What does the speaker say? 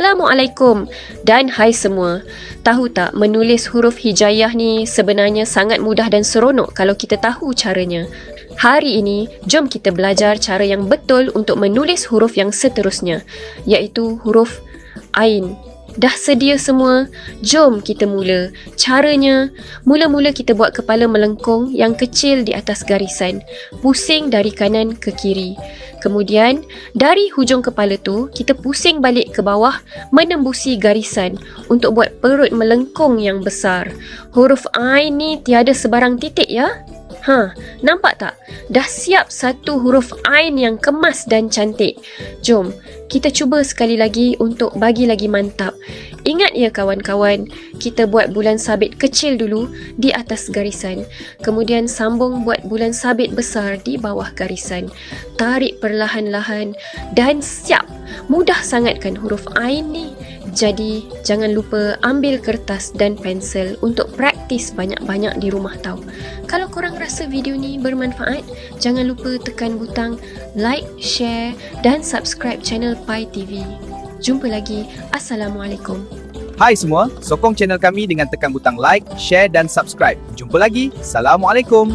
Assalamualaikum dan hai semua. Tahu tak, menulis huruf hijaiyah ni sebenarnya sangat mudah dan seronok kalau kita tahu caranya. Hari ini, jom kita belajar cara yang betul untuk menulis huruf yang seterusnya, iaitu huruf Ain. Dah sedia semua? Jom kita mula. Caranya, mula-mula kita buat kepala melengkung yang kecil di atas garisan. Pusing dari kanan ke kiri. Kemudian, dari hujung kepala tu, kita pusing balik ke bawah menembusi garisan untuk buat perut melengkung yang besar. Huruf Ain ni tiada sebarang titik ya? Nampak tak? Dah siap satu huruf Ain yang kemas dan cantik. Jom, kita cuba sekali lagi untuk bagi lagi mantap. Ingat ya kawan-kawan, kita buat bulan sabit kecil dulu di atas garisan. Kemudian sambung buat bulan sabit besar di bawah garisan. Tarik perlahan-lahan dan siap. Mudah sangat kan huruf Ain ni? Jadi, jangan lupa ambil kertas dan pensel untuk praktis banyak-banyak di rumah tau. Kalau korang rasa video ni bermanfaat, jangan lupa tekan butang like, share dan subscribe channel Pai TV. Jumpa lagi. Assalamualaikum. Hai semua, sokong channel kami dengan tekan butang like, share dan subscribe. Jumpa lagi. Assalamualaikum.